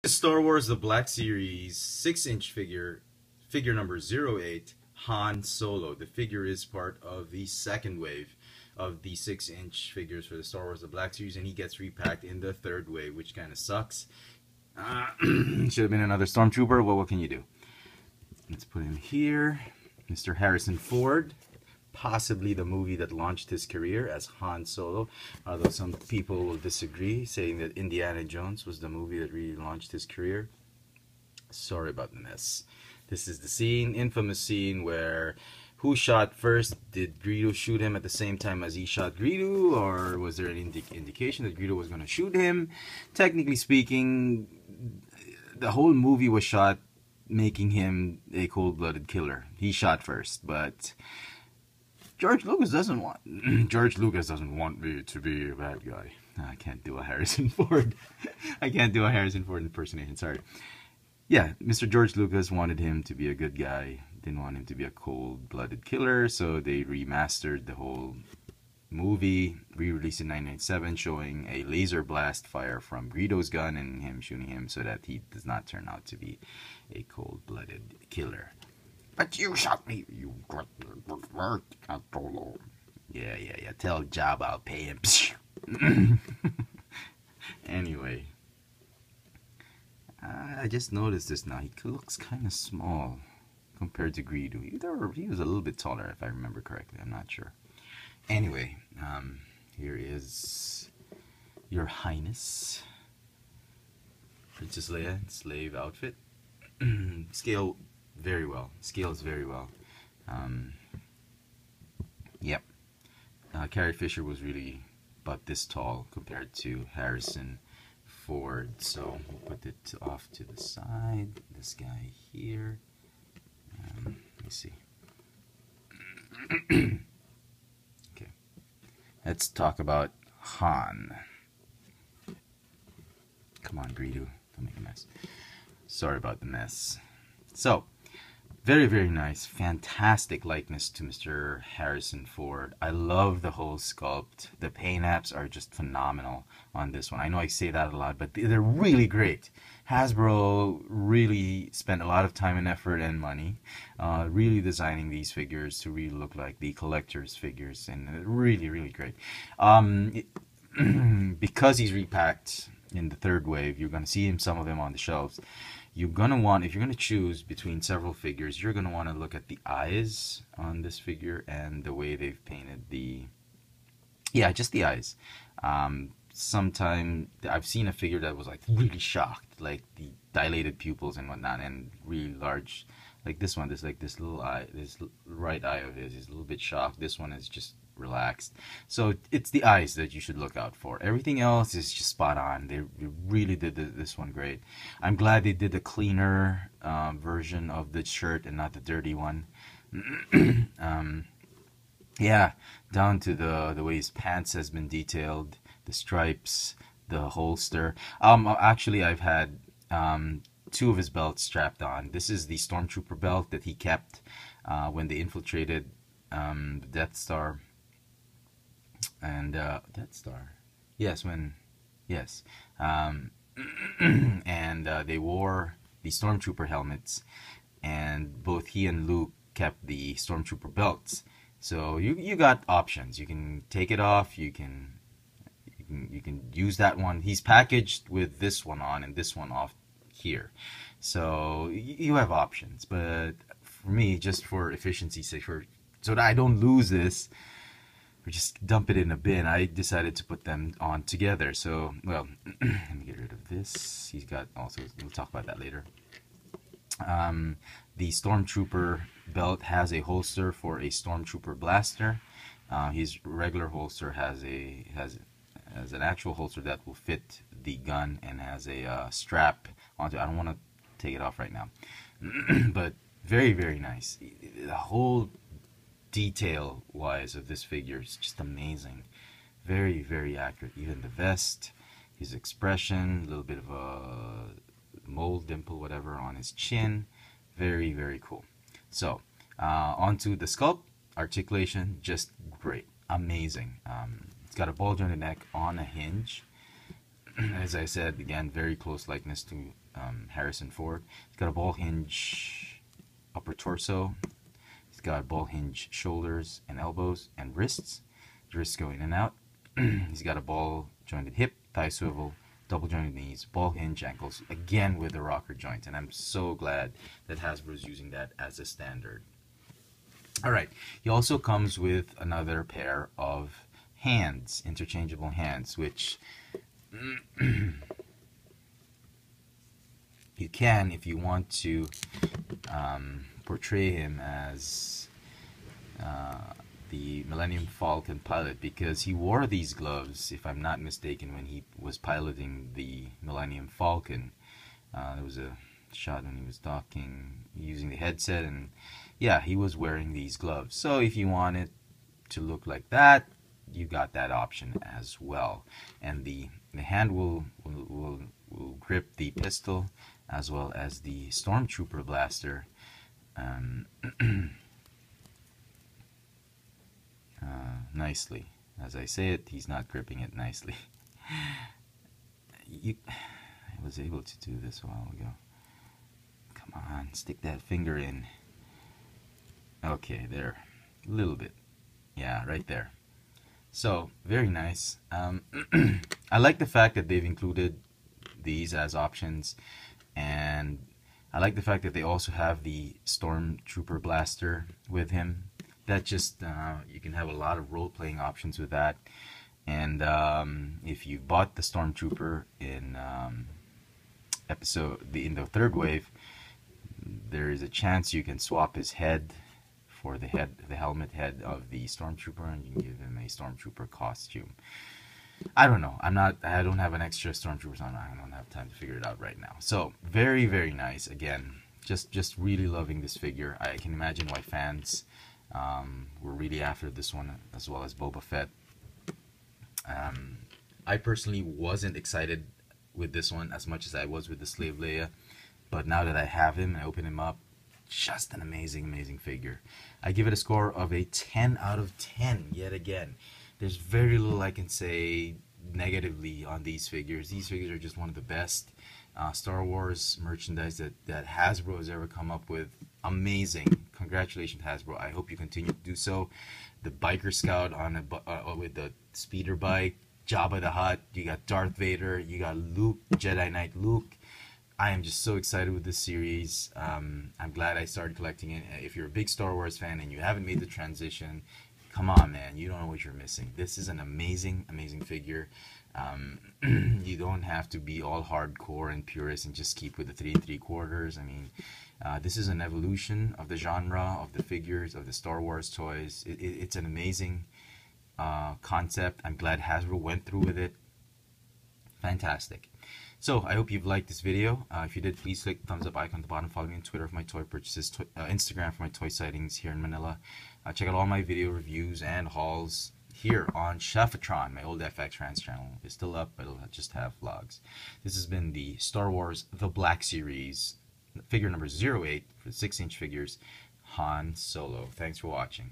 Star Wars The Black Series 6-inch figure number 08, Han Solo. The figure is part of the second wave of the 6-inch figures for the Star Wars The Black Series, and he gets repacked in the third wave, which kind of sucks. Should have been another Stormtrooper. Well, what can you do? Let's put him here. Mr. Harrison Ford. Possibly the movie that launched his career as Han Solo, although some people will disagree, saying that Indiana Jones was the movie that really launched his career. Sorry about the mess. This is the scene, infamous scene, where who shot first? Did Greedo shoot him at the same time as he shot Greedo, or was there an indication that Greedo was going to shoot him? Technically speaking, the whole movie was shot making him a cold-blooded killer. He shot first, but George Lucas doesn't want me to be a bad guy. I can't do a Harrison Ford. I can't do a Harrison Ford impersonation. Sorry. Yeah, Mr. George Lucas wanted him to be a good guy. Didn't want him to be a cold-blooded killer, so they remastered the whole movie, re-released in 1997, showing a laser blast fire from Greedo's gun and him shooting him so that he does not turn out to be a cold-blooded killer. But you shot me, you got Yeah. Tell Job I'll pay him. Anyway, I just noticed this now. He looks kind of small compared to Greedo. He was a little bit taller, if I remember correctly. I'm not sure. Anyway, here is Your Highness, Princess Leia, slave outfit. Scales very well. Yep. Carrie Fisher was really about this tall compared to Harrison Ford. So we'll put it off to the side. This guy here. Let me see. Okay. Let's talk about Han. Come on, Greedo. Don't make a mess. Sorry about the mess. So, very, very nice. Fantastic likeness to Mr. Harrison Ford. I love the whole sculpt. The paint apps are just phenomenal on this one. I know I say that a lot, but they're really great. Hasbro really spent a lot of time and effort and money really designing these figures to really look like the collector's figures, and really, really great. Because he's repacked in the third wave, you're going to see some of them on the shelves. You're going to want, if you're going to choose between several figures, you're going to want to look at the eyes on this figure and the way they've painted the, just the eyes. Sometime I've seen a figure that was like really shocked, like the dilated pupils and whatnot, and really large, like this one, this little eye, this right eye of his is a little bit shocked. This one is just relaxed. So it's the eyes that you should look out for. Everything else is just spot on. They really did this one great. I'm glad they did a cleaner version of the shirt and not the dirty one. Yeah, down to the way his pants has been detailed, the stripes, the holster. Actually, I've had two of his belts strapped on. This is the Stormtrooper belt that he kept when they infiltrated the Death Star. And Death Star, yes, and they wore the Stormtrooper helmets, and both he and Luke kept the Stormtrooper belts. So you got options. You can take it off. You can use that one. He's packaged with this one on and this one off here, so you have options. But for me, just for efficiency's sake, so that I don't lose this, or just dump it in a bin, I decided to put them on together. So, well, let me get rid of this. He's got also, we'll talk about that later. The Stormtrooper belt has a holster for a Stormtrooper blaster. His regular holster has an actual holster that will fit the gun and has a strap onto it. I don't want to take it off right now. But very, very nice. The whole detail wise of this figure is just amazing. Very, very accurate. Even the vest, his expression, a little bit of a mole, dimple, whatever on his chin. Very, very cool. So onto the sculpt. Articulation, just great. Amazing. It's got a bulge on the neck on a hinge. As I said, again, very close likeness to Harrison Ford. He's got a ball hinge upper torso. He's got ball hinge shoulders and elbows and wrists. The wrists go in and out. He's got a ball jointed hip, thigh swivel, double jointed knees, ball hinge ankles, again with the rocker joint. And I'm so glad that Hasbro is using that as a standard. Alright, he also comes with another pair of hands, interchangeable hands, which you can, if you want to portray him as the Millennium Falcon pilot, because he wore these gloves, if I'm not mistaken, when he was piloting the Millennium Falcon. There was a shot when he was talking, using the headset, and yeah, he was wearing these gloves. So if you want it to look like that, you got that option as well. And the hand will grip the pistol as well as the Stormtrooper blaster. Nicely. As I say it, he's not gripping it nicely. I was able to do this a while ago. Come on, stick that finger in. Okay, there. A little bit. Yeah, right there. So, very nice. I like the fact that they've included these as options, and I like the fact that they also have the Stormtrooper blaster with him. That just, you can have a lot of role-playing options with that. And if you bought the Stormtrooper in in the third wave, there is a chance you can swap his head for the helmet head of the Stormtrooper, and you can give him a Stormtrooper costume. I don't know. I don't have an extra Stormtrooper on. I don't have time to figure it out right now. So very, very nice. Again, just really loving this figure. I can imagine why fans were really after this one, as well as Boba Fett. I personally wasn't excited with this one as much as I was with the Slave Leia, but now that I have him and I open him up, just an amazing, amazing figure. I give it a score of a 10 out of 10 yet again. There's very little I can say negatively on these figures. These figures are just one of the best Star Wars merchandise that Hasbro has ever come up with. Amazing. Congratulations, Hasbro. I hope you continue to do so. The Biker Scout on with the speeder bike, Jabba the Hutt, you got Darth Vader, you got Luke, Jedi Knight Luke. I am just so excited with this series. I'm glad I started collecting it. If you're a big Star Wars fan and you haven't made the transition, come on, man, you don't know what you're missing. This is an amazing, amazing figure. You don't have to be all hardcore and purist and just keep with the 3 3/4. I mean, this is an evolution of the genre, of the figures, of the Star Wars toys. It's an amazing concept. I'm glad Hasbro went through with it. Fantastic. So, I hope you've liked this video. If you did, please click the thumbs up icon at the bottom. Follow me on Twitter for my toy purchases, Instagram for my toy sightings here in Manila. Check out all my video reviews and hauls here on Chefatron. My old FX Trans channel is still up, but it'll just have vlogs. This has been the Star Wars The Black Series, figure number 08 for the 6-inch figures, Han Solo. Thanks for watching.